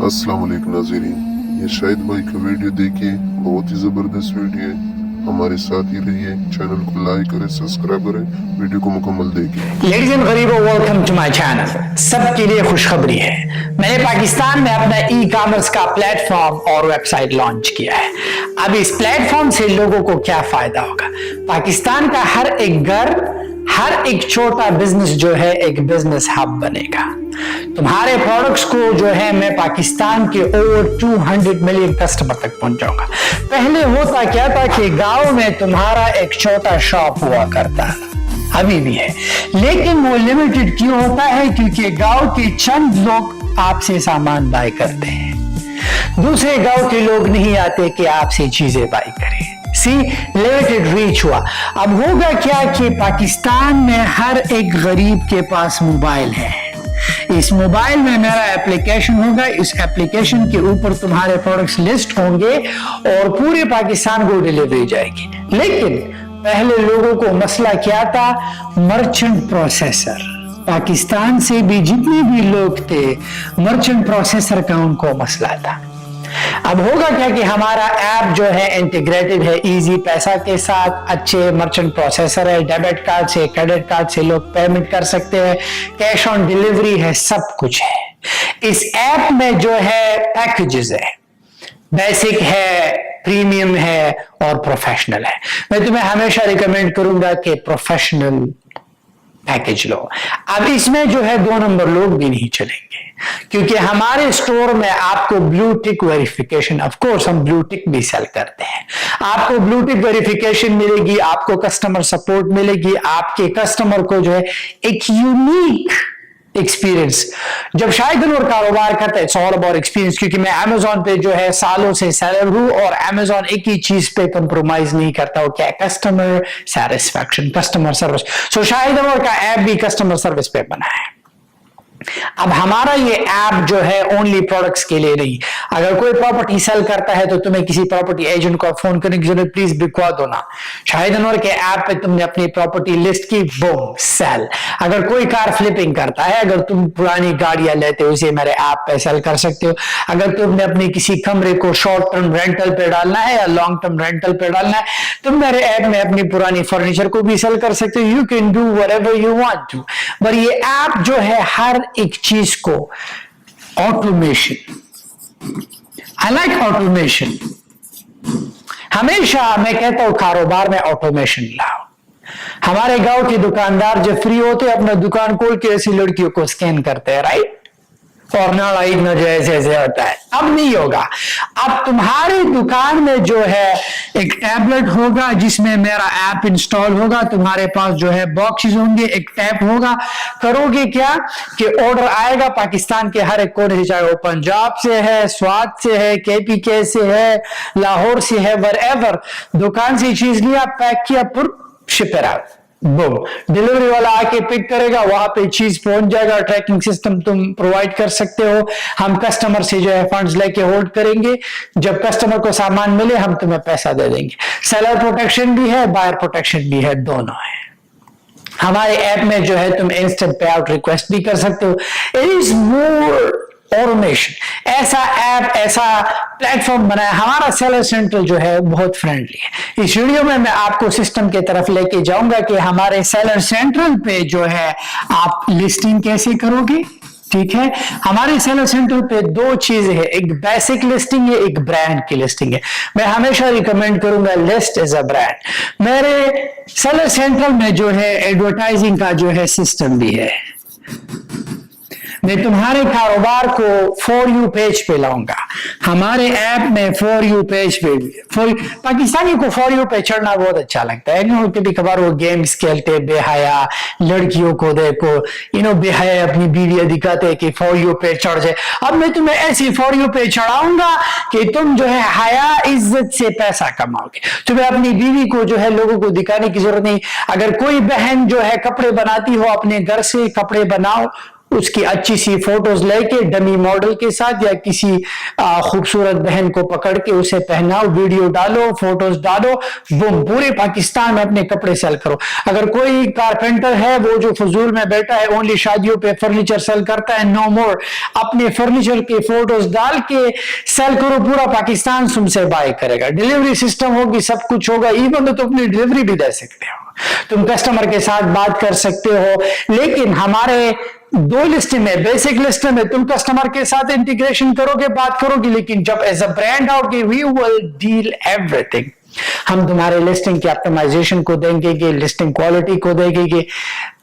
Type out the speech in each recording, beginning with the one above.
अस्सलाम वालेकुम नाज़रीन, ये शाहिद भाई का वीडियो देखिए, बहुत ही ज़बरदस्त वीडियो है। हमारे साथ ही रहिए, चैनल को लाइक करें, सब्सक्राइब करें, वीडियो को मुकम्मल देखिए। लेडीज एंड गरीबों, वेलकम टू माय चैनल। सबके लिए खुशखबरी है, मैंने पाकिस्तान में अपना ई कॉमर्स का प्लेटफॉर्म और वेबसाइट लॉन्च किया है। अब इस प्लेटफॉर्म से लोगों को क्या फायदा होगा? पाकिस्तान का हर एक घर, हर एक छोटा बिजनेस जो है एक बिजनेस हब बनेगा। तुम्हारे प्रोडक्ट्स को जो है मैं पाकिस्तान के ओवर 200 मिलियन कस्टमर तक पहुंचाऊंगा। पहले होता क्या था कि गांव में तुम्हारा एक छोटा शॉप हुआ करता था, अभी भी है, लेकिन वो लिमिटेड क्यों होता है? क्योंकि गांव के चंद लोग आपसे सामान बाय करते हैं, दूसरे गांव के लोग नहीं आते कि आपसे चीजें बाय करें। सी, लिमिटेड रीच हुआ। अब होगा क्या कि पाकिस्तान में हर एक गरीब के पास मोबाइल है। इस मोबाइल में मेरा एप्लीकेशन होगा, इस एप्लीकेशन के ऊपर तुम्हारे प्रोडक्ट्स लिस्ट होंगे और पूरे पाकिस्तान को डिलीवरी जाएगी। लेकिन पहले लोगों को मसला क्या था? Merchant processor. पाकिस्तान से भी जितने भी लोग थे, मर्चेंट प्रोसेसर का उनको मसला था। अब होगा क्या कि हमारा ऐप जो है इंटीग्रेटेड है इजी पैसा के साथ, अच्छे मर्चेंट प्रोसेसर है, डेबिट कार्ड से, क्रेडिट कार्ड से लोग पेमेंट कर सकते हैं, कैश ऑन डिलीवरी है, सब कुछ है। इस ऐप में जो है पैकेजेस है, बेसिक है, प्रीमियम है और प्रोफेशनल है। मैं तुम्हें हमेशा रिकमेंड करूंगा कि प्रोफेशनल पैकेज लो। अब इसमें जो है 2 नंबर लोग भी नहीं चलेंगे, क्योंकि हमारे स्टोर में आपको blue tick verification, of course हम ब्लू टिक भी सेल करते हैं, आपको ब्लू टिक वेरिफिकेशन मिलेगी, आपको कस्टमर सपोर्ट मिलेगी, आपके कस्टमर को जो है एक यूनिक एक्सपीरियंस। जब शायद और कारोबार करता है, इट्स ऑल अबाउट एक्सपीरियंस, क्योंकि मैं अमेजोन पे जो है सालों से सेलर हूं और अमेजोन एक ही चीज पे कंप्रोमाइज नहीं करता हो, क्या? Customer satisfaction, customer service. So Shahid और का ऐप भी कस्टमर सर्विस पे बना है। अब हमारा ये ऐप जो है ओनली प्रोडक्ट्स के लिए नहीं, अगर कोई प्रॉपर्टी सेल करता है तो तुम्हें किसी प्रॉपर्टी एजेंट को फोन करने की जरूरत, प्लीज बिकवा दो ना। शाहिद अनवर के ऐप पे तुमने अपनी प्रॉपर्टी लिस्ट की, बूम, सेल। अगर कोई कार फ्लिपिंग करता है, अगर तुम पुरानी गाड़ियां लेते हो, उसे मेरे ऐप पे सेल कर सकते हो। अगर तुमने अपने किसी कमरे को शॉर्ट टर्म रेंटल पे डालना है या लॉन्ग टर्म रेंटल पे डालना है, तुम मेरे ऐप में अपनी पुरानी फर्नीचर को भी सेल कर सकते हो। You can do whatever you want to. पर ये ऐप जो है हर एक चीज को ऑटोमेशन, आई लाइक ऑटोमेशन। हमेशा मैं कहता हूं कारोबार में ऑटोमेशन लाओ। हमारे गांव के दुकानदार जब फ्री होते अपना दुकान खोल के ऐसी लड़कियों को स्कैन करते हैं, राइट? और ना जो ऐसे ऐसे होता है, अब नहीं होगा। अब तुम्हारी दुकान में जो है एक टैबलेट होगा जिसमें मेरा ऐप इंस्टॉल होगा, तुम्हारे पास जो है बॉक्सेस होंगे, एक टैप होगा। करोगे क्या कि ऑर्डर आएगा पाकिस्तान के हर एक कोने से, चाहे वो पंजाब से है, स्वात से है, केपीके से है, लाहौर से है, वरएवर, दुकान से चीज लिया, पैक किया, पुर शिपर आउट, बूम, डिलीवरी वाला आके पिक करेगा, वहां पे चीज पहुंच जाएगा। ट्रैकिंग सिस्टम तुम प्रोवाइड कर सकते हो। हम कस्टमर से जो है फंड्स लेके होल्ड करेंगे, जब कस्टमर को सामान मिले हम तुम्हें पैसा दे देंगे। सेलर प्रोटेक्शन भी है, बायर प्रोटेक्शन भी है, दोनों है। हमारे ऐप में जो है तुम इंस्टेंट पे आउट रिक्वेस्ट भी कर सकते हो। It is more automation. ऐसा ऐप, ऐसा प्लेटफॉर्म बनाया। हमारा सेलर सेंट्रल जो है बहुत फ्रेंडली है। इस वीडियो में मैं आपको सिस्टम की तरफ लेके जाऊंगा कि हमारे सेलर सेंट्रल पे जो है आप लिस्टिंग कैसे करोगे। ठीक है, हमारे सेलर सेंट्रल पे 2 चीजें हैं, एक बेसिक लिस्टिंग है, एक ब्रांड की लिस्टिंग है। मैं हमेशा रिकमेंड करूंगा लिस्ट एज अ ब्रांड। मेरे सेलर सेंट्रल में जो है एडवर्टाइजिंग का जो है सिस्टम भी है। मैं तुम्हारे कारोबार को फॉर यू पेज पे लाऊंगा। हमारे ऐप में फॉर यू पेज पे, पाकिस्तानी को फॉर यू पे चढ़ना बहुत अच्छा लगता है। कभी कभार वो गेम्स खेलते, बेहया लड़कियों को देखो, बेहया अपनी बीवियां दिखाते हैं कि फॉर यू पे चढ़ जाए। अब मैं तुम्हें ऐसी फॉर यू पे चढ़ाऊंगा कि तुम जो है हया इज्जत से पैसा कमाओगे। तुम्हें अपनी बीवी को जो है लोगों को दिखाने की जरूरत नहीं। अगर कोई बहन जो है कपड़े बनाती हो, अपने घर से कपड़े बनाओ, उसकी अच्छी सी फोटोज लेके डमी मॉडल के साथ या किसी खूबसूरत बहन को पकड़ के उसे पहनाओ, वीडियो डालो, फोटोज डालो, वो पूरे पाकिस्तान में अपने कपड़े सेल करो। अगर कोई कारपेंटर है वो जो फजूल में बैठा है ओनली शादियों पे फर्नीचर सेल करता है, नो मोर, अपने फर्नीचर के फोटोज डाल के सेल करो, पूरा पाकिस्तान तुमसे बाय करेगा। डिलीवरी सिस्टम होगी, सब कुछ होगा, इवन तो तुम अपनी डिलीवरी भी दे सकते हो, तुम कस्टमर के साथ बात कर सकते हो। लेकिन हमारे दो लिस्ट में, बेसिक लिस्ट में तुम कस्टमर के साथ इंटीग्रेशन करोगे, बात करोगे, लेकिन जब एज अ ब्रांड आओगे वी विल डील एवरीथिंग। हम तुम्हारे लिस्टिंग के ऑप्टिमाइजेशन को देंगे, लिस्टिंग क्वालिटी को देंगे।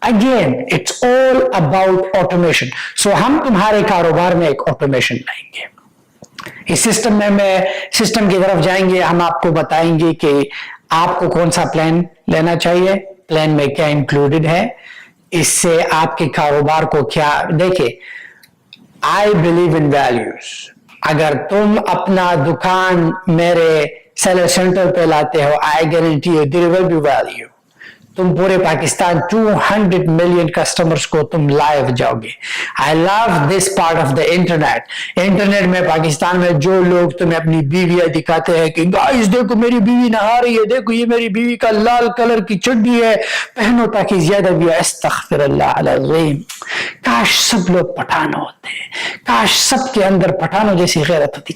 Again it's all about automation. So हम तुम्हारे कारोबार में एक ऑटोमेशन लाएंगे। इस सिस्टम में मैं सिस्टम की तरफ जाएंगे, हम आपको बताएंगे कि आपको कौन सा प्लान लेना चाहिए, प्लान में क्या इंक्लूडेड है, इससे आपके कारोबार को क्या। देखिए, आई बिलीव इन वैल्यूज। अगर तुम अपना दुकान मेरे सेलर सेंटर पे लाते हो, I guarantee you there will be value. तुम पूरे पाकिस्तान 200 मिलियन कस्टमर्स को तुम लाइव जाओगे। I love this part of the internet. Internet में पाकिस्तान में जो लोग तुम्हें अपनी बीवियां दिखाते हैं कि गाइस देखो मेरी बीवी नहा रही है, देखो ये मेरी बीवी का लाल कलर की चड्डी है, पहनो ताकि ज्यादा भी। अस्तगफिरुल्लाह अज़ीम। काश सब लोग पठान होते, काश सबके अंदर पठानों जैसी गैरत होती।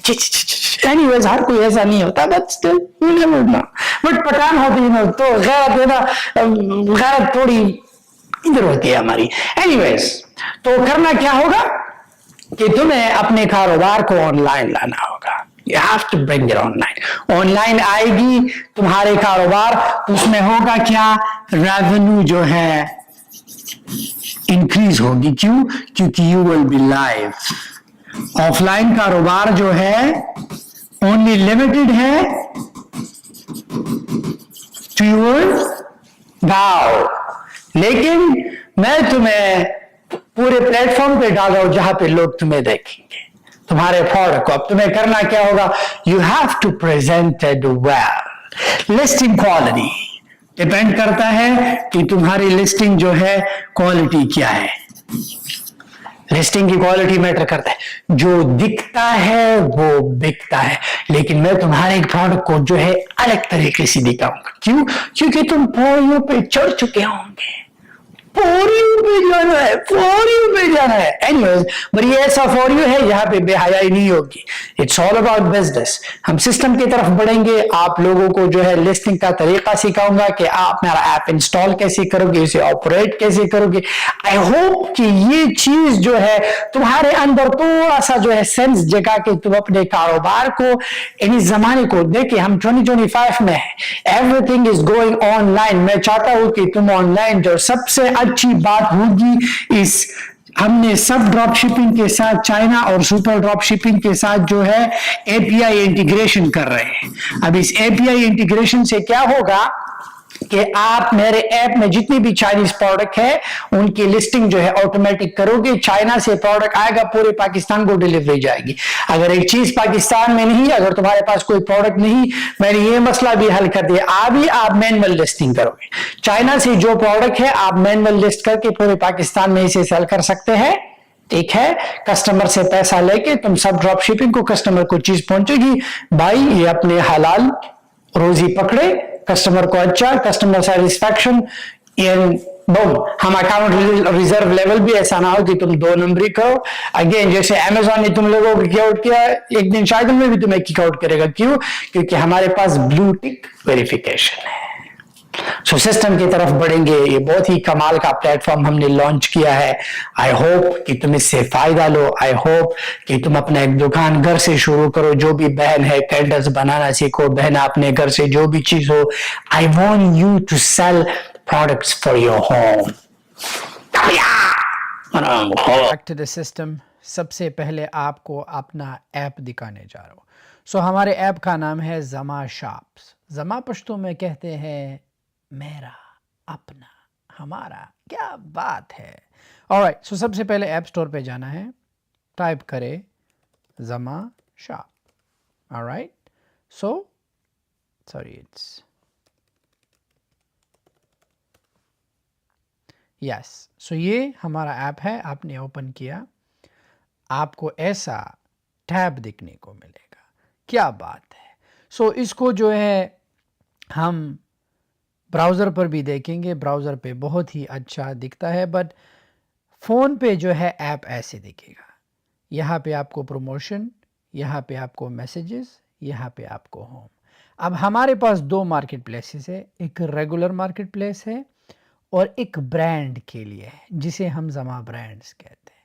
एनीवेज, हर कोई ऐसा नहीं होता, but still you never know. But Pathan होती ना तो गैरत है ना, गैरत थोड़ी इधर होती है हमारी। एनीवेज, तो करना क्या होगा कि तुम्हें अपने कारोबार को ऑनलाइन लाना होगा। You have to bring it online। Online आएगी तुम्हारे कारोबार, तो उसमें होगा क्या, रेवेन्यू जो है इंक्रीज होगी। क्यों? क्योंकि you will be live. Offline कारोबार जो है ओनली लिमिटेड है टू योर गांव, लेकिन मैं तुम्हें पूरे प्लेटफॉर्म पे डाल रहा हूं जहां पे लोग तुम्हें देखेंगे, तुम्हारे प्रोडक्ट को। अब तुम्हें करना क्या होगा, you have to present it well. Listing quality depend करता है कि तुम्हारी लिस्टिंग जो है क्वालिटी क्या है। लिस्टिंग की क्वालिटी मैटर करता है। जो दिखता है वो बिकता है, लेकिन मैं तुम्हारे प्रोडक्ट को जो है अलग तरीके से दिखाऊंगा। क्यों? क्योंकि तुम पौड़ियों पे चढ़ चुके होंगे, पौड़ियों पे जाना है, पौड़ियों पे जाना है। एनीवेज, पर ये ऐसा फॉर यू है यहाँ पे बेहयाई नहीं होगी। It's all about business. हम सिस्टम की तरफ बढ़ेंगे, आप लोगों को जो है लिस्टिंग का तरीका सिखाऊंगा कि आप मेरा ऐप इंस्टॉल कैसे करोगे, इसे ऑपरेट कैसे करोगे। आई होप कि ये चीज जो है तुम्हारे अंदर थोड़ा सा जो है सेंस जगा के तुम अपने कारोबार को, इस जमाने को देखिए, हम 2025 में है, एवरीथिंग इज गोइंग ऑनलाइन। मैं चाहता हूं कि तुम ऑनलाइन, जो सबसे अच्छी बात होगी, इस हमने सब ड्रॉप शिपिंग के साथ चाइना और सुपर ड्रॉप शिपिंग के साथ जो है एपीआई इंटीग्रेशन कर रहे हैं। अब इस एपीआई इंटीग्रेशन से क्या होगा कि आप मेरे ऐप में जितनी भी चाइनीज प्रोडक्ट है उनकी लिस्टिंग जो है ऑटोमेटिक करोगे। चाइना से प्रोडक्ट आएगा, पूरे पाकिस्तान को डिलीवरी जाएगी। अगर एक चीज पाकिस्तान में नहीं, अगर तुम्हारे पास कोई प्रोडक्ट नहीं, मैंने ये मसला भी हल कर दिया। अभी आप मैनुअल लिस्टिंग करोगे, चाइना से जो प्रोडक्ट है आप मैनुअल लिस्ट करके पूरे पाकिस्तान में इसे सेल कर सकते हैं। ठीक है, कस्टमर से पैसा लेके तुम सब ड्रॉप शिपिंग को, कस्टमर को चीज पहुंचेगी। भाई ये अपने हलाल रोजी पकड़े, कस्टमर को अच्छा, कस्टमर सेटिस्फैक्शन, बम। हम अकाउंट रिजर्व लेवल भी ऐसा ना हो कि तुम 2 नंबरी करो। अगेन, जैसे अमेजॉन ने तुम लोगों को किक आउट किया, एक दिन शायद में भी तुम्हें किक आउट करेगा। क्यों? क्योंकि हमारे पास ब्लू टिक वेरिफिकेशन है। सो सिस्टम की तरफ बढ़ेंगे। ये बहुत ही कमाल का प्लेटफॉर्म हमने लॉन्च किया है। आई होप कि तुम इससे फायदा लो। आई होप कि तुम अपना एक दुकान घर से शुरू करो। जो भी बहन है कैंडल्स बनाना सीखो, बहन अपने घर से जो भी चीज हो। I want you to sell products for your home. Back to the system. सबसे पहले आपको अपना ऐप दिखाने जा रहा हूँ। सो हमारे ऐप का नाम है ज़मा शॉप्स। ज़मा पश्तो में कहते हैं मेरा, अपना, हमारा। क्या बात है। ऑलराइट, सो सबसे पहले ऐप स्टोर पे जाना है, टाइप करें ज़मा shop. Alright, so sorry, yes, so ये हमारा ऐप है, आपने ओपन किया, आपको ऐसा टैब दिखने को मिलेगा। क्या बात है। सो इसको जो है हम ब्राउज़र पर भी देखेंगे, ब्राउज़र पे बहुत ही अच्छा दिखता है, बट फ़ोन पे जो है ऐप ऐसे दिखेगा। यहाँ पे आपको प्रमोशन, यहाँ पे आपको मैसेजेस, यहाँ पे आपको होम। अब हमारे पास दो मार्केट प्लेसेस है, एक रेगुलर मार्केट प्लेस है और एक ब्रांड के लिए है जिसे हम ज़मा ब्रांड्स कहते हैं।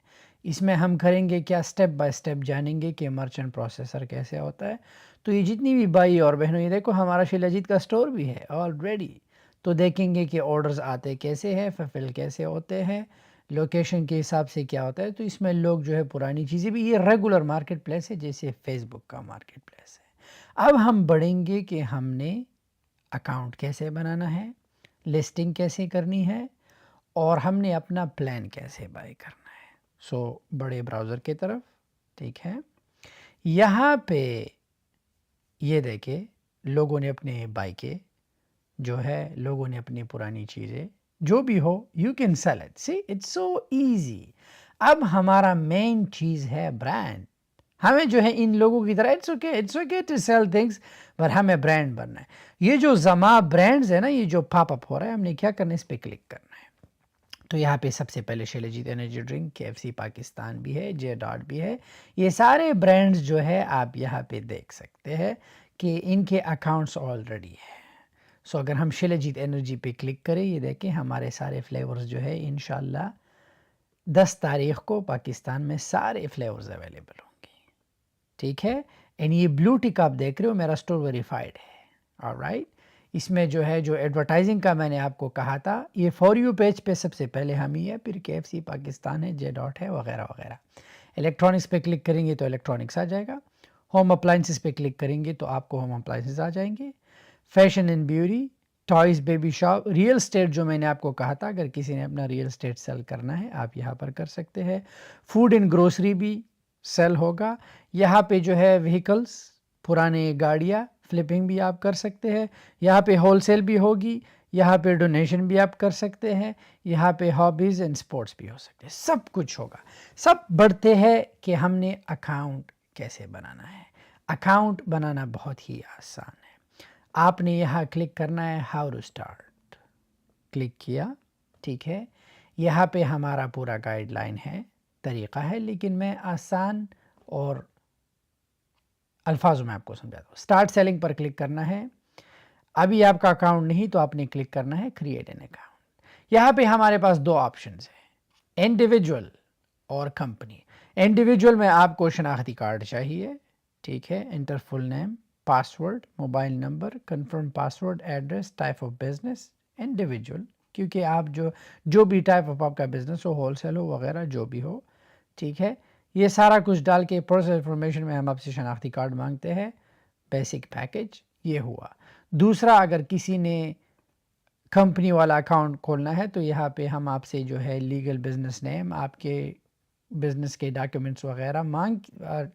इसमें हम करेंगे क्या, स्टेप बाय स्टेप जानेंगे कि मर्चेंट प्रोसेसर कैसे होता है। तो ये जितनी भी भाई और बहनों, ये देखो हमारा शिलाजीत का स्टोर भी है ऑलरेडी। तो देखेंगे कि ऑर्डर्स आते कैसे हैं, फुलफिल कैसे होते हैं, लोकेशन के हिसाब से क्या होता है। तो इसमें लोग जो है पुरानी चीज़ें भी, ये रेगुलर मार्केट प्लेस है जैसे फेसबुक का मार्केट प्लेस है। अब हम बढ़ेंगे कि हमने अकाउंट कैसे बनाना है, लिस्टिंग कैसे करनी है और हमने अपना प्लान कैसे बाय करना है। सो बड़े ब्राउज़र की तरफ, ठीक है। यहाँ पे ये देखे लोगों ने अपने बाइकें जो है, लोगों ने अपनी पुरानी चीज़ें जो भी हो, you can sell it, see it's so easy. अब हमारा मेन चीज़ है ब्रांड। हमें जो है इन लोगों की तरह it's okay to sell things, पर हमें ब्रांड बनना है। ये जो ज़मा ब्रांड्स है ना, ये जो पॉपअप हो रहा है, हमने क्या करना है, इस पर क्लिक करना है। तो यहाँ पे सबसे पहले shilajit energy drink, KFC Pakistan भी है, जे डॉट भी है। ये सारे ब्रांड्स जो है आप यहाँ पे देख सकते हैं कि इनके अकाउंट्स ऑलरेडी है। सो अगर हम शिलाजीत एनर्जी पे क्लिक करें, ये देखें हमारे सारे फ्लेवर्स जो है इंशाल्लाह 10 तारीख़ को पाकिस्तान में सारे फ्लेवर्स अवेलेबल होंगे, ठीक है। एंड ये ब्लू टिक आप देख रहे हो, मेरा स्टोर वेरीफाइड है, ऑलराइट। इसमें जो है, जो एडवर्टाइजिंग का मैंने आपको कहा था, ये फॉर यू पेज पे सबसे पहले हम ही है, फिर KFC पाकिस्तान है, जे डॉट है, वगैरह वगैरह। इलेक्ट्रॉनिक्स पे क्लिक करेंगे तो इलेक्ट्रॉनिक्स आ जाएगा। होम अप्लाइंसेस पे क्लिक करेंगे तो आपको होम अप्लाइंसेस आ जाएंगे। Fashion and beauty, toys, baby shop, real estate जो मैंने आपको कहा था, अगर किसी ने अपना रियल स्टेट सेल करना है आप यहाँ पर कर सकते हैं। फूड एंड ग्रोसरी भी सेल होगा। यहाँ पे जो है व्हीकल्स, पुराने गाड़ियाँ, फ्लिपिंग भी आप कर सकते हैं। यहाँ पे होलसेल भी होगी, यहाँ पे डोनेशन भी आप कर सकते हैं, यहाँ पे हॉबीज़ एंड स्पोर्ट्स भी हो सकते हैं, सब कुछ होगा। सब बढ़ते हैं कि हमने अकाउंट कैसे बनाना है। अकाउंट बनाना बहुत ही आसान है। आपने यहाँ क्लिक करना है हाउ टू स्टार्ट, क्लिक किया, ठीक है। यहाँ पे हमारा पूरा गाइडलाइन है, तरीक़ा है, लेकिन मैं आसान और अल्फाजों में आपको समझाता हूँ। स्टार्ट सेलिंग पर क्लिक करना है। अभी आपका अकाउंट नहीं तो आपने क्लिक करना है क्रिएट एन अकाउंट। यहाँ पे हमारे पास दो ऑप्शंस हैं, इंडिविजुअल और कंपनी। इंडिविजुअल में आपको शनाख्ती कार्ड चाहिए, ठीक है। Inter full name, password, mobile number, confirm password, address, type of business. Individual क्योंकि आप जो भी टाइप ऑफ आपका बिजनेस हो, होलसेल हो वगैरह जो भी हो, ठीक है। ये सारा कुछ डाल के पर्सनल इंफॉर्मेशन में हम आपसे शनाख्ती कार्ड मांगते हैं। बेसिक पैकेज ये हुआ। दूसरा, अगर किसी ने कंपनी वाला अकाउंट खोलना है तो यहाँ पे हम आपसे जो है लीगल बिजनेस नेम, आपके बिजनेस के डॉक्यूमेंट्स वगैरह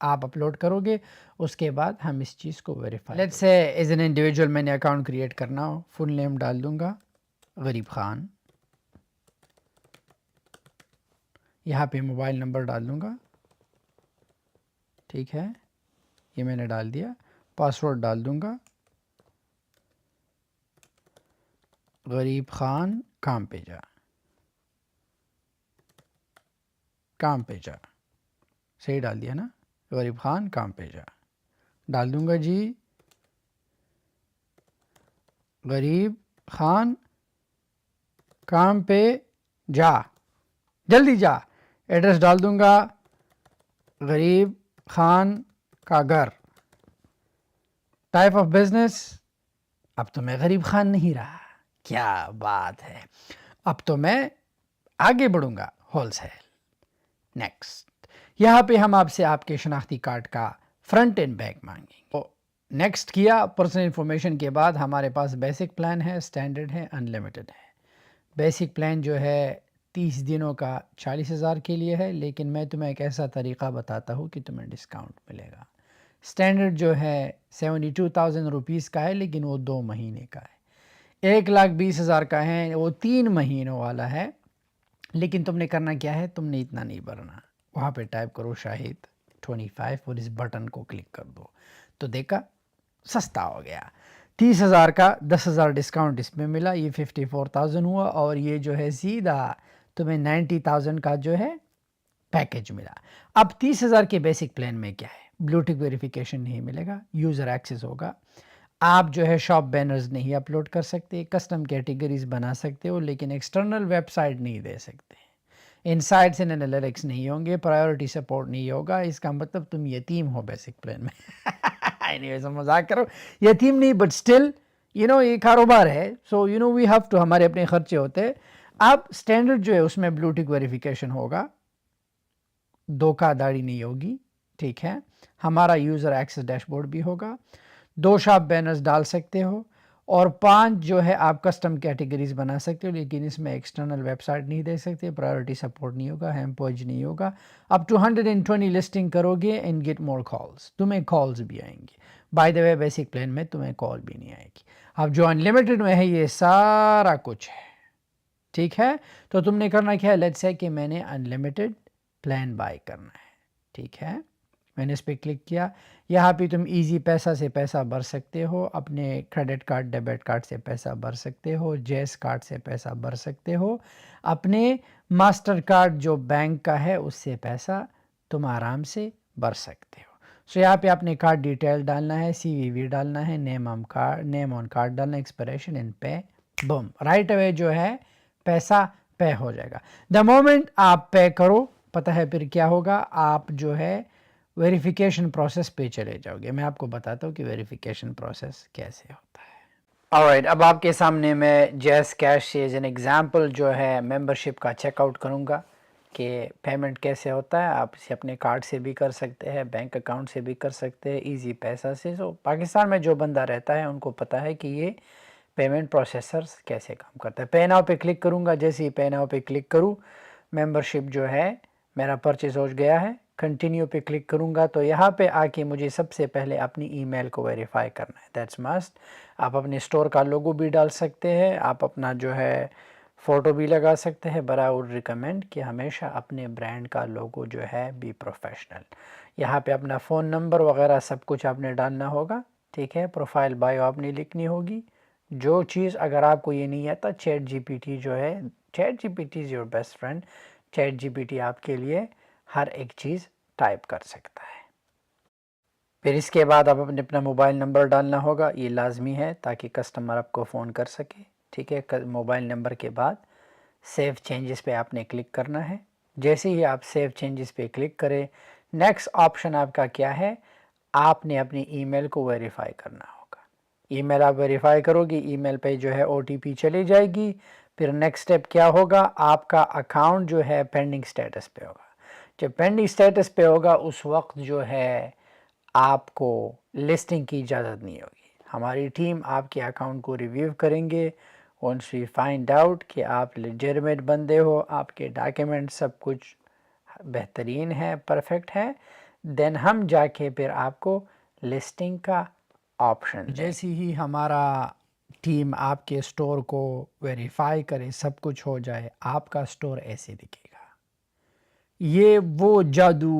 आप अपलोड करोगे। उसके बाद हम इस चीज़ को verify, let's say as an individual मैंने अकाउंट क्रिएट करना हो, फुल नेम डाल दूंगा गरीब खान, यहाँ पे मोबाइल नंबर डाल दूंगा, ठीक है, ये मैंने डाल दिया। पासवर्ड डाल दूंगा गरीब खान काम पे जा, काम पे जा, सही डाल दिया ना, गरीब खान काम पे जा। डाल दूंगा जी गरीब खान काम पे जा, जल्दी जा। एड्रेस डाल दूंगा गरीब खान का घर। टाइप ऑफ बिजनेस, अब तो मैं गरीब खान नहीं रहा, क्या बात है, अब तो मैं आगे बढ़ूंगा, होलसेल। नेक्स्ट, यहाँ पे हम आपसे आपके शनाख्ती कार्ड का फ्रंट एंड बैक मांगेंगे। तो नेक्स्ट किया, पर्सनल इंफॉर्मेशन के बाद हमारे पास बेसिक प्लान है, स्टैंडर्ड है, अनलिमिटेड है। बेसिक प्लान जो है 30 दिनों का 40,000 के लिए है, लेकिन मैं तुम्हें एक ऐसा तरीक़ा बताता हूँ कि तुम्हें डिस्काउंट मिलेगा। स्टैंडर्ड जो है 72,000 रुपीज़ का है, लेकिन वो 2 महीने का है। 1,20,000 کا ہے، وہ 3 مہینوں والا ہے، لیکن تم نے کرنا کیا ہے، تم نے اتنا نہیں بھرنا. وہاں پہ ٹائپ کرو شاہد 25 اور اس بٹن کو کلک کر دو تو دیکھا سستا ہو گیا. 30,000 کا 10,000 ڈسکاؤنٹ اس میں ملا، یہ 54,000 ہوا، اور یہ جو ہے سیدھا تمہیں 90,000 کا جو ہے پیکج ملا. اب 30,000 کے بیسک پلان میں کیا ہے، بلوٹک ویریفیکیشن نہیں ملے گا، یوزر ایکسیس ہوگا، آپ جو ہے شاپ بینرز نہیں اپلوڈ کر سکتے، کسٹم کیٹیگریز بنا سکتے ہو لیکن ایکسٹرنل ویب سائٹ نہیں دے سکتے، انسائٹس اینڈ انالیٹکس نہیں ہوں گے، پرائیورٹی سپورٹ نہیں ہوگا. اس کا مطلب تم یتیم ہو بیسک پلان میں. اینی مذاق کرو، یتیم نہیں بٹ اسٹل یہ کاروبار ہے، سو وی ہیو ٹو، ہمارے اپنے خرچے ہوتے ہیں. اب اسٹینڈرڈ جو ہے اس میں بلوٹک ویریفیکیشن ہوگا، دھوکہ دھڑی نہیں ہوگی، ٹھیک ہے. ہمارا یوزر ایکسیس ڈیش بورڈ بھی ہوگا، 2 شاپ بینرز ڈال سکتے ہو، اور 5 جو ہے آپ کسٹم کیٹیگریز بنا سکتے ہو لیکن اس میں ایکسٹرنل ویب سائٹ نہیں دے سکتے، پرائیورٹی سپورٹ نہیں ہوگا، ہیم پیج نہیں ہوگا. اپ ٹو 120 لسٹنگ کرو گے اینڈ گیٹ مور کالز، تمہیں کالز بھی آئیں گے. By the way basic plan میں تمہیں کال بھی نہیں آئے گی. اب جو انلمیٹڈ میں ہے یہ سارا کچھ ہے، ٹھیک ہے. تو تم نے کرنا کیا ہے، لیٹس سے کہ میں نے انلمیٹڈ پلان بائی کرنا ہے، ٹھیک ہے. میں نے اس پہ کلک کیا، یہاں پہ تم ایزی پیسہ سے پیسہ بھر سکتے ہو، اپنے کریڈٹ کارڈ ڈیبٹ کارڈ سے پیسہ بھر سکتے ہو، جیس کارڈ سے پیسہ بھر سکتے ہو، اپنے ماسٹر کارڈ جو بینک کا ہے اس سے پیسہ تم آرام سے بھر سکتے ہو. سو یہاں پہ اپنے کارڈ ڈیٹیل ڈالنا ہے، سی وی وی ڈالنا ہے، نیم آن کارڈ ڈالنا ہے، expression and pay, bomb, right away جو ہے پیسہ پے ہو جائے گا. دا مومنٹ آپ پے کرو، پتہ ہے پھر کیا ہوگا، آپ جو ہے ویریفیکیشن پروسیس پہ چلے جاؤ گے. میں آپ کو بتاتا ہوں کہ ویریفیکیشن پروسیس کیسے ہوتا ہے. آلرائٹ، اب آپ کے سامنے میں جیس کیش سے ایز این ایگزامپل جو ہے ممبرشپ کا چیک آؤٹ کروں گا کہ پیمنٹ کیسے ہوتا ہے. آپ اسے اپنے کارڈ سے بھی کر سکتے ہیں، بینک اکاؤنٹ سے بھی کر سکتے ہیں، ایزی پیسہ سے. سو پاکستان میں جو بندہ رہتا ہے ان کو پتہ ہے کہ یہ پیمنٹ پروسیسرز کیسے کام کرتا ہے. پے ناؤ پہ کلک کروں گا، جیسے ہی پے ناؤ پہ کلک کروں ممبرشپ جو ہے میرا پرچیز ہو گیا ہے. کنٹینیو پہ کلک کروں گا تو یہاں پہ آ کے مجھے سب سے پہلے اپنی ای میل کو ویریفائی کرنا ہے، دیٹس مسٹ. آپ اپنے اسٹور کا لوگو بھی ڈال سکتے ہیں، آپ اپنا جو ہے فوٹو بھی لگا سکتے ہیں، بٹ آئی وڈ ریکمینڈ کہ ہمیشہ اپنے برانڈ کا لوگو جو ہے بی پروفیشنل. یہاں پہ اپنا فون نمبر وغیرہ سب کچھ آپ نے ڈالنا ہوگا، ٹھیک ہے. پروفائل بایو آپ نے لکھنی ہوگی. جو چیز اگر آپ کو یہ نہیں آتا، چیٹ جی پی ٹی جو ہے، ChatGPT is your best friend. ChatGPT آپ کے لیے ہر ایک چیز ٹائپ کر سکتا ہے. پھر اس کے بعد آپ اپنا موبائل نمبر ڈالنا ہوگا، یہ لازمی ہے تاکہ کسٹمر آپ کو فون کر سکے، ٹھیک ہے. موبائل نمبر کے بعد سیو چینجز پہ آپ نے کلک کرنا ہے. جیسے ہی آپ سیو چینجز پہ کلک کریں، نیکسٹ آپشن آپ کا کیا ہے، آپ نے اپنی ای میل کو ویریفائی کرنا ہوگا. ای میل آپ ویریفائی کرو گی، ای میل پہ جو ہے او ٹی پی چلی جائے گی. پھر نیکسٹ اسٹیپ کیا ہوگا، آپ کا اکاؤنٹ جو ہے پینڈنگ سٹیٹس پہ ہوگا. جب پینڈنگ سٹیٹس پہ ہوگا اس وقت جو ہے آپ کو لسٹنگ کی اجازت نہیں ہوگی. ہماری ٹیم آپ کے اکاؤنٹ کو ریویو کریں گے. ونس وی فائنڈ آؤٹ کہ آپ لیجرمیٹ بندے ہو، آپ کے ڈاکیومنٹ سب کچھ بہترین ہے، پرفیکٹ ہے، دین ہم جا کے پھر آپ کو لسٹنگ کا آپشن. جیسے ہی ہمارا ٹیم آپ کے اسٹور کو ویریفائی کرے، سب کچھ ہو جائے، آپ کا اسٹور ایسے دکھے گا. یہ وہ جادو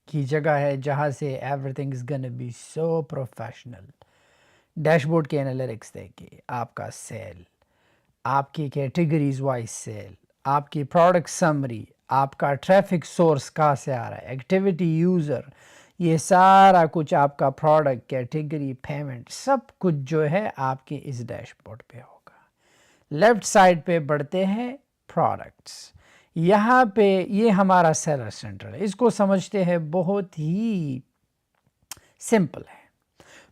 کی جگہ ہے جہاں سے everything is gonna be so professional. Dashboard کے انالیٹکس دیکھیے، آپ کا سیل، آپ کی کیٹیگریز وائز سیل، آپ کی پروڈکٹ سمری، آپ کا ٹریفک سورس کہاں سے آ رہا ہے، ایکٹیویٹی یوزر، یہ سارا کچھ آپ کا پروڈکٹ کیٹیگری پیمنٹ سب کچھ جو ہے آپ کے اس ڈیش بورڈ پہ ہوگا. لیفٹ سائڈ پہ بڑھتے ہیں پروڈکٹس. یہاں پہ یہ ہمارا سیلر سینٹر ہے، اس کو سمجھتے ہیں بہت ہی سمپل ہے.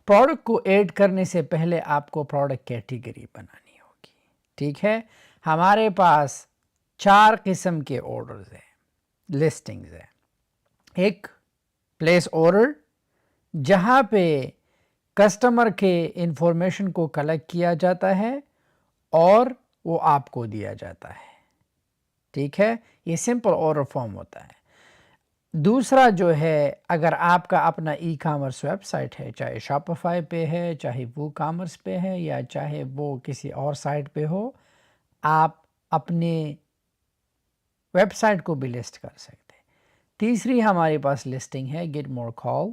پروڈکٹ کو ایڈ کرنے سے پہلے آپ کو پروڈکٹ کیٹیگری بنانی ہوگی، ٹھیک ہے. ہمارے پاس 4 قسم کے آرڈرز ہیں، لسٹنگز ہیں. ایک پلیس آرڈر، جہاں پہ کسٹمر کے انفارمیشن کو کلیکٹ کیا جاتا ہے اور وہ آپ کو دیا جاتا ہے، ٹھیک ہے. یہ سمپل آرڈر فارم ہوتا ہے. दूसरा जो है, अगर आपका अपना ई कामर्स वेबसाइट है, चाहे शॉपिफाई पे है, चाहे वो कामर्स पे है, या चाहे वो किसी और साइट पे हो, आप अपने वेबसाइट को भी लिस्ट कर सकते हैं। तीसरी हमारे पास लिस्टिंग है गेट मोर कॉल,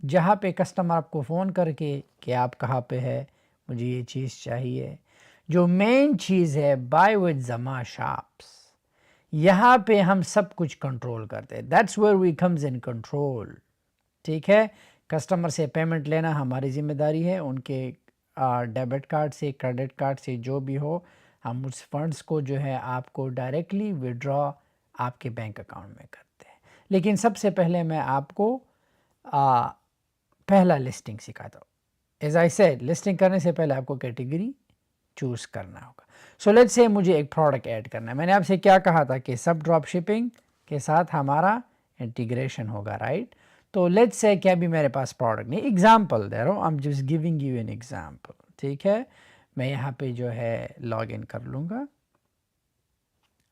जहाँ पे कस्टमर आपको फ़ोन करके कि आप कहाँ पे है, मुझे ये चीज़ चाहिए। जो मेन चीज़ है बाय विद ज़मा शॉप्स, यहाँ पे हम सब कुछ कंट्रोल करते हैं। That's where we comes in control. ठीक है, कस्टमर से पेमेंट लेना हमारी ज़िम्मेदारी है, उनके डेबिट कार्ड से, क्रेडिट कार्ड से, जो भी हो, हम उस फंड्स को जो है आपको डायरेक्टली विड्रॉ आपके बैंक अकाउंट में करते हैं। लेकिन सबसे पहले मैं आपको पहला लिस्टिंग सिखाता हूँ। एज आई सेड, लिस्टिंग करने से पहले आपको कैटेगरी चूज़ करना होगा। सो लेट्स से मुझे एक प्रोडक्ट ऐड करना है। मैंने आपसे क्या कहा था कि सब ड्रॉप शिपिंग के साथ हमारा इंटीग्रेशन होगा, राइट? तो लेट्स से क्या भी मेरे पास प्रोडक्ट नहीं, एग्जांपल दे रहा हूँ, I am just giving you an example. ठीक है, मैं यहाँ पे जो है लॉग इन कर लूँगा।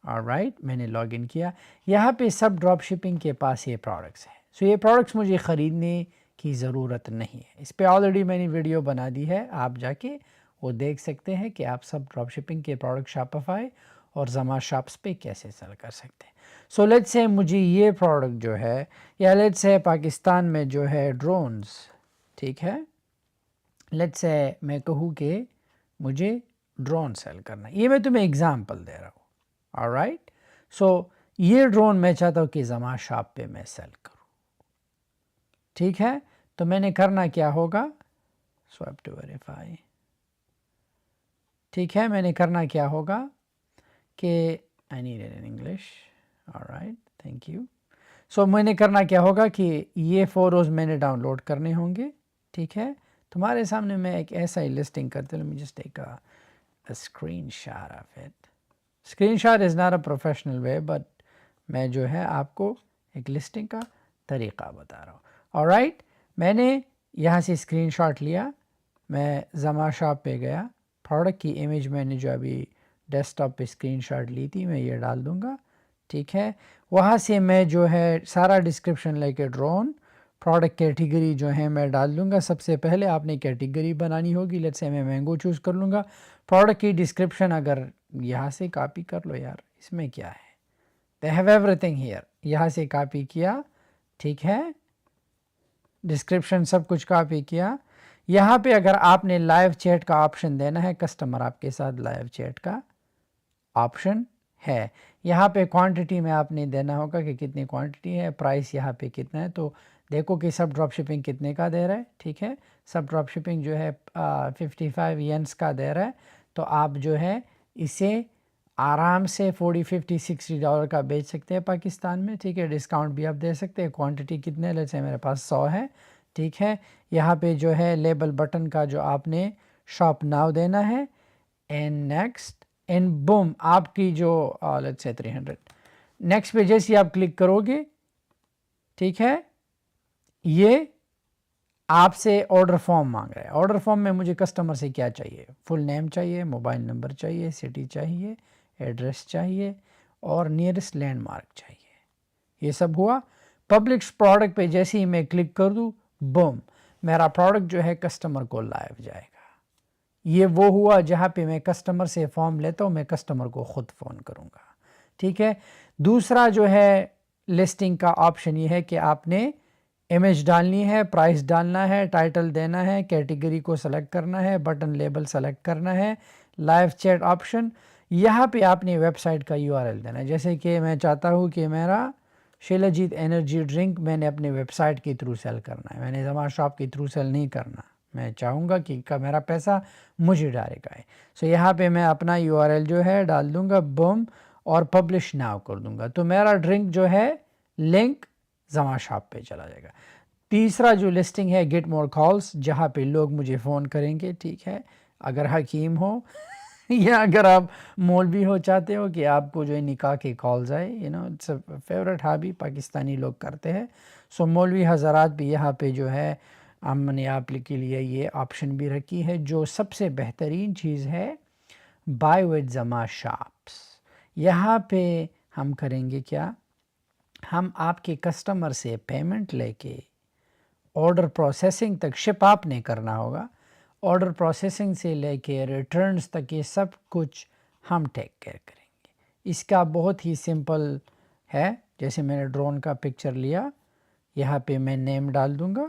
ऑलराइट, मैंने लॉग इन किया। यहाँ पे सब ड्रॉप शिपिंग के पास ये प्रोडक्ट्स हैं। सो ये प्रोडक्ट्स मुझे ख़रीदने की ज़रूरत नहीं है, इस पर ऑलरेडी मैंने वीडियो बना दी है, आप जाके वो देख सकते हैं कि आप सब ड्रॉप शिपिंग के प्रोडक्ट शॉपिफाई और ज़मा शॉप्स पे कैसे सेल कर सकते हैं। सो लेट्स से मुझे ये प्रोडक्ट जो है, या लेट्स से पाकिस्तान में जो है ड्रोन्स, ठीक है, लेट्स से मैं कहूँ कि मुझे ड्रोन सेल करना है, ये मैं तुम्हें एग्जांपल दे रहा हूँ। ऑलराइट, सो ये ड्रोन मैं चाहता हूँ कि ज़मा शॉप पे मैं सेल करूँ। ठीक है, तो मैंने करना क्या होगा, स्वाइप टू वेरीफाई। ठीक है, मैंने करना क्या होगा कि I need it in English. Alright, thank you. So मैंने करना क्या होगा कि ये फ़ोटोज़ मैंने डाउनलोड करने होंगे। ठीक है, तुम्हारे सामने मैं एक ऐसा ही लिस्टिंग करते हूँ, मुझे just take a screenshot of it. Screenshot is not a professional way, but मैं जो है आपको एक लिस्टिंग का तरीक़ा बता रहा हूँ। ऑलराइट, मैंने यहाँ से स्क्रीनशॉट लिया, मैं ज़मा शॉप पे गया, प्रोडक्ट की इमेज मैंने जो अभी डेस्कटॉप पे स्क्रीनशॉट ली थी, मैं ये डाल दूँगा। ठीक है, वहाँ से मैं जो है सारा डिस्क्रिप्शन लेके ड्रोन, प्रोडक्ट कैटेगरी जो है मैं डाल दूँगा। सबसे पहले आपने कैटेगरी बनानी होगी, लेट्स से मैं मैंगो चूज़ कर लूँगा। प्रोडक्ट की डिस्क्रिप्शन अगर यहाँ से कॉपी कर लो यार, इसमें क्या है, दे हैव एवरीथिंग हियर, यहाँ से कॉपी किया। ठीक है, डिस्क्रिप्शन सब कुछ कॉपी किया। यहाँ पे अगर आपने लाइव चैट का ऑप्शन देना है, कस्टमर आपके साथ लाइव चैट का ऑप्शन है। यहाँ पे क्वांटिटी में आपने देना होगा कि कितनी क्वांटिटी है, प्राइस यहाँ पे कितना है। तो देखो कि सब ड्रॉप शिपिंग कितने का दे रहा है। ठीक है, सब ड्रॉप शिपिंग जो है 55 येन्स का दे रहा है। तो आप जो है इसे आराम से 40, 50, 60 डॉलर का बेच सकते हैं पाकिस्तान में। ठीक है, डिस्काउंट भी आप दे सकते हैं। क्वांटिटी कितने, लेट्स से मेरे पास 100 है। ठीक है, यहाँ पे जो है लेबल बटन का जो आपने शॉप नाउ देना है, एंड नेक्स्ट, एंड बूम, आपकी जो लेट्स से 300, नेक्स्ट पे जैसे आप क्लिक करोगे, ठीक है, ये आपसे ऑर्डर फॉर्म मांग रहा है। ऑर्डर फॉर्म में मुझे कस्टमर से क्या चाहिए, फुल नेम चाहिए, मोबाइल नंबर चाहिए, सिटी चाहिए, एड्रेस चाहिए और नियरेस्ट लैंडमार्क चाहिए। ये सब हुआ। पब्लिश प्रोडक्ट पे जैसे ही मैं क्लिक कर दूँ, बूम, मेरा प्रोडक्ट जो है कस्टमर को लाइव जाएगा। ये वो हुआ जहाँ पे मैं कस्टमर से फॉर्म लेता हूँ, मैं कस्टमर को ख़ुद फ़ोन करूँगा। ठीक है, दूसरा जो है लिस्टिंग का ऑप्शन ये है कि आपने इमेज डालनी है, प्राइस डालना है, टाइटल देना है, कैटेगरी को सेलेक्ट करना है, बटन लेबल सेलेक्ट करना है, लाइव चैट ऑप्शन। यहाँ पे आपने वेबसाइट का URL देना है। जैसे कि मैं चाहता हूँ कि मेरा शिलाजीत एनर्जी ड्रिंक मैंने अपने वेबसाइट के थ्रू सेल करना है, मैंने ज़मा शॉप के थ्रू सेल नहीं करना। मैं चाहूँगा कि मेरा पैसा मुझे डायरेक्ट आए। सो यहाँ पे मैं अपना URL जो है डाल दूँगा, बूम, और पब्लिश नाउ कर दूँगा। तो मेरा ड्रिंक जो है लिंक ज़मा शॉप पे चला जाएगा। तीसरा जो लिस्टिंग है गेट मोर कॉल्स, जहाँ पे लोग मुझे फ़ोन करेंगे। ठीक है, अगर हकीम हो या अगर आप मौलवी हो, चाहते हो कि आपको जो है निकाह के कॉल्स आए, it's a favourite hobby Pakistani लोग करते हैं। सो मौलवी हज़रात भी यहाँ पे जो है हमने आप के लिए ये ऑप्शन भी रखी है। जो सबसे बेहतरीन चीज़ है, बाय विद ज़मा शॉप्स, यहाँ पे हम करेंगे क्या, ہم آپ کے کسٹمر سے پیمنٹ لے کے آرڈر پروسیسنگ تک، شپ آپ نے کرنا ہوگا، آرڈر پروسیسنگ سے لے کے ریٹرنز تک یہ سب کچھ ہم ٹیک کیئر کریں گے۔ اس کا بہت ہی سمپل ہے، جیسے میں نے ڈرون کا پکچر لیا، یہاں پہ میں نیم ڈال دوں گا،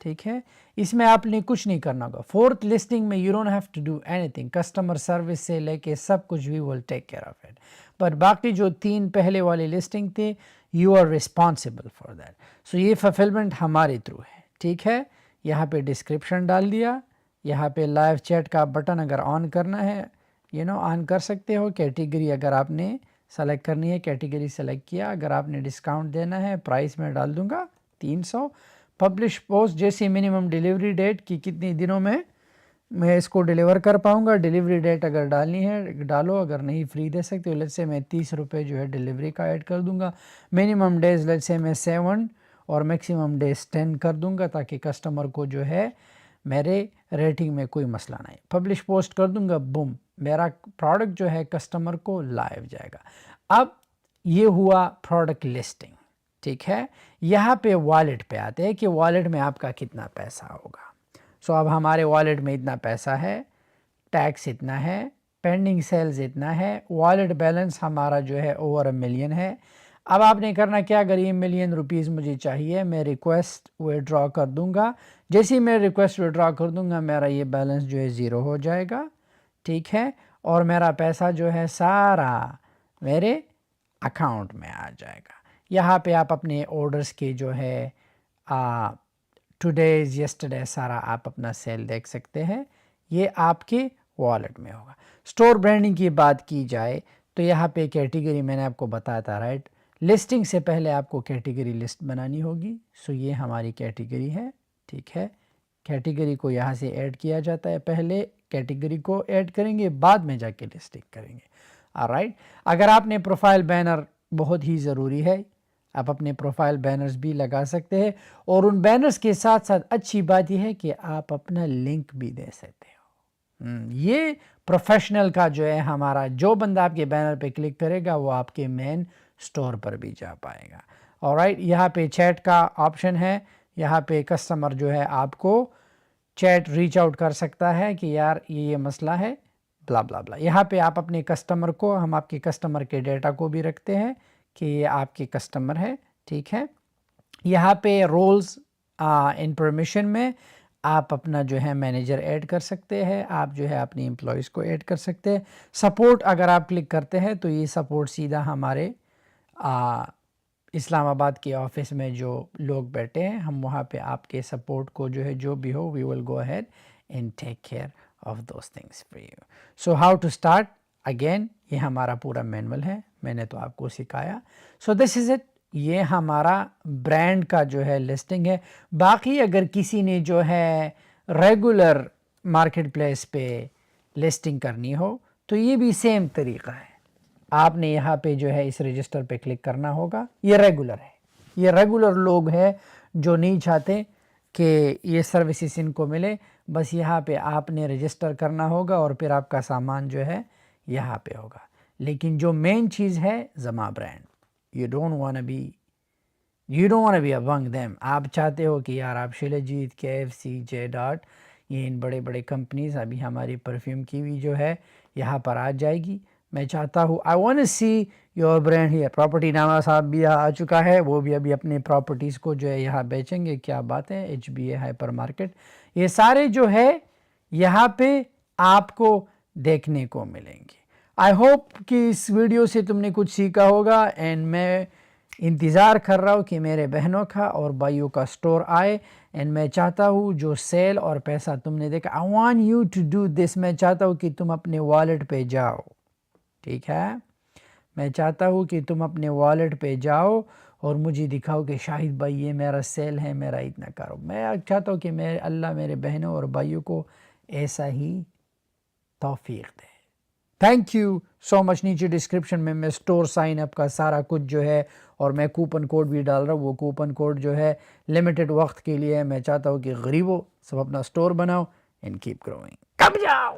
ٹھیک ہے۔ اس میں آپ نے کچھ نہیں کرنا ہوگا۔ فورتھ لسٹنگ میں you don't have to do anything, customer service سے لے کے سب کچھ we will take care of it, پر باقی جو 3 پہلے والی لسٹنگ تھے you are responsible for that. So یہ فلفلمنٹ ہمارے تھرو ہے، ٹھیک ہے۔ یہاں پہ ڈسکرپشن ڈال دیا، یہاں پہ لائیو چیٹ کا بٹن اگر آن کرنا ہے آن کر سکتے ہو۔ کیٹیگری اگر آپ نے سلیکٹ کرنی ہے، کیٹیگری سلیکٹ کیا۔ اگر آپ نے ڈسکاؤنٹ دینا ہے، پرائس میں ڈال دوں گا 300۔ پبلش پوسٹ جیسی منیمم ڈیلیوری ڈیٹ کی کتنی دنوں میں اس کو ڈیلیور کر پاؤں گا، ڈیلیوری ڈیٹ اگر ڈالنی ہے ڈالو، اگر نہیں فری دے سکتے لیٹ سے میں 30 روپے جو ہے ڈیلیوری کا ایڈ کر دوں گا۔ منیمم ڈیز لیٹ سے میں 7 اور میکسیمم ڈیز 10 کر دوں گا، تاکہ کسٹمر کو جو ہے میرے ریٹنگ میں کوئی مسئلہ نہیں۔ پبلش پوسٹ کر دوں گا، بوم، میرا پروڈکٹ جو ہے کسٹمر کو لائیو جائے گا۔ اب یہ ہوا پروڈکٹ لسٹنگ، ٹھیک ہے۔ یہاں پہ والیٹ پہ آتے ہیں کہ والیٹ میں آپ کا کتنا پیسہ ہوگا۔ سو اب ہمارے والیٹ میں اتنا پیسہ ہے، ٹیکس اتنا ہے، پینڈنگ سیلز اتنا ہے، والیٹ بیلنس ہمارا جو ہے اوور 1 ملین ہے۔ اب آپ نے کرنا کیا، اگر یہ 1 ملین روپیز مجھے چاہیے، میں ریکویسٹ وِڈرا کر دوں گا۔ جیسے ہی میں ریکویسٹ وِڈرا کر دوں گا، میرا یہ بیلنس جو ہے 0 ہو جائے گا، ٹھیک ہے، اور میرا پیسہ جو ہے سارا میرے اکاؤنٹ میں آ جائے گا۔ یہاں پہ آپ اپنے آرڈرز کے جو ہے ٹوڈیز یسٹرڈے سارا آپ اپنا سیل دیکھ سکتے ہیں، یہ آپ کے والیٹ میں ہوگا۔ سٹور برانڈنگ کی بات کی جائے تو یہاں پہ کیٹیگری میں نے آپ کو بتایا تھا، رائٹ، لسٹنگ سے پہلے آپ کو کیٹیگری لسٹ بنانی ہوگی۔ سو یہ ہماری کیٹیگری ہے، ٹھیک ہے۔ کیٹیگری کو یہاں سے ایڈ کیا جاتا ہے، پہلے کیٹیگری کو ایڈ کریں گے، بعد میں جا کے لسٹنگ کریں گے، آلرائٹ۔ اگر آپ نے پروفائل بینر، بہت ہی ضروری ہے، آپ اپنے پروفائل بینرز بھی لگا سکتے ہیں، اور ان بینرز کے ساتھ ساتھ اچھی بات یہ ہے کہ آپ اپنا لنک بھی دے سکتے ہو۔ یہ پروفیشنل کا جو ہے ہمارا، جو بندہ آپ کے بینر پہ کلک کرے گا وہ آپ کے مین سٹور پر بھی جا پائے گا، آلرائٹ۔ یہاں پہ چیٹ کا آپشن ہے، یہاں پہ کسٹمر جو ہے آپ کو چیٹ ریچ آؤٹ کر سکتا ہے کہ یار یہ مسئلہ ہے، بلا بلا بلا۔ یہاں پہ آپ اپنے کسٹمر کو، ہم آپ کے کسٹمر کے ڈیٹا کو بھی رکھتے ہیں کہ یہ آپ کے کسٹمر ہے، ٹھیک ہے۔ یہاں پہ رولز ان پرمیشن میں آپ اپنا جو ہے مینیجر ایڈ کر سکتے ہیں، آپ جو ہے اپنی امپلائیز کو ایڈ کر سکتے ہیں۔ سپورٹ اگر آپ کلک کرتے ہیں تو یہ سپورٹ سیدھا ہمارے اسلام آباد کے آفس میں جو لوگ بیٹھے ہیں، ہم وہاں پہ آپ کے سپورٹ کو جو ہے جو بھی ہو، we will go ahead and take care of those things for you. So how to start, again یہ ہمارا پورا مینول ہے، میں نے تو آپ کو سکھایا۔ سو دس از اٹ، یہ ہمارا برانڈ کا جو ہے لسٹنگ ہے۔ باقی اگر کسی نے جو ہے ریگولر مارکیٹ پلیس پہ لسٹنگ کرنی ہو تو یہ بھی سیم طریقہ ہے، آپ نے یہاں پہ جو ہے اس رجسٹر پہ کلک کرنا ہوگا۔ یہ ریگولر ہے، یہ ریگولر لوگ ہیں جو نہیں چاہتے کہ یہ سروسز ان کو ملے، بس یہاں پہ آپ نے رجسٹر کرنا ہوگا اور پھر آپ کا سامان جو ہے یہاں پہ ہوگا۔ لیکن جو مین چیز ہے زما brand, you don't want be among them۔ آپ چاہتے ہو کہ یار آپ شیلجیت، KFC، جے ڈاٹ، یہ ان بڑے بڑے کمپنیز، ابھی ہماری پرفیوم کی بھی جو ہے یہاں پر آ جائے گی۔ میں چاہتا ہوں I want to see your brand here۔ Property نامہ صاحب بھی آ چکا ہے، وہ بھی ابھی اپنے پراپرٹیز کو جو ہے یہاں بیچیں گے، کیا بات ہے، HBA ہائپر مارکیٹ، یہ سارے جو ہے یہاں پہ آپ کو دیکھنے کو ملیں گے۔ آئی ہوپ کہ اس ویڈیو سے تم نے کچھ سیکھا ہوگا، اینڈ میں انتظار کر رہا ہوں کہ میرے بہنوں کا اور بھائیوں کا سٹور آئے، اینڈ میں چاہتا ہوں جو سیل اور پیسہ تم نے دیکھا، I want you to do this۔ میں چاہتا ہوں کہ تم اپنے والٹ پہ جاؤ، ٹھیک ہے، میں چاہتا ہوں کہ تم اپنے والٹ پہ جاؤ اور مجھے دکھاؤ کہ شاہد بھائی یہ میرا سیل ہے، میرا اتنا کرو۔ میں چاہتا ہوں کہ اللہ میرے بہنوں اور بھائیوں کو ایسا ہی توفیق دے۔ تھینک یو سو مچ۔ نیچے ڈسکرپشن میں سٹور سائن اپ کا سارا کچھ جو ہے، اور میں کوپن کوڈ بھی ڈال رہا ہوں، وہ کوپن کوڈ جو ہے لمیٹڈ وقت کے لیے ہے۔ میں چاہتا ہوں کہ غریبوں سب اپنا سٹور بناؤ اینڈ کیپ گروئنگ۔ کب جاؤ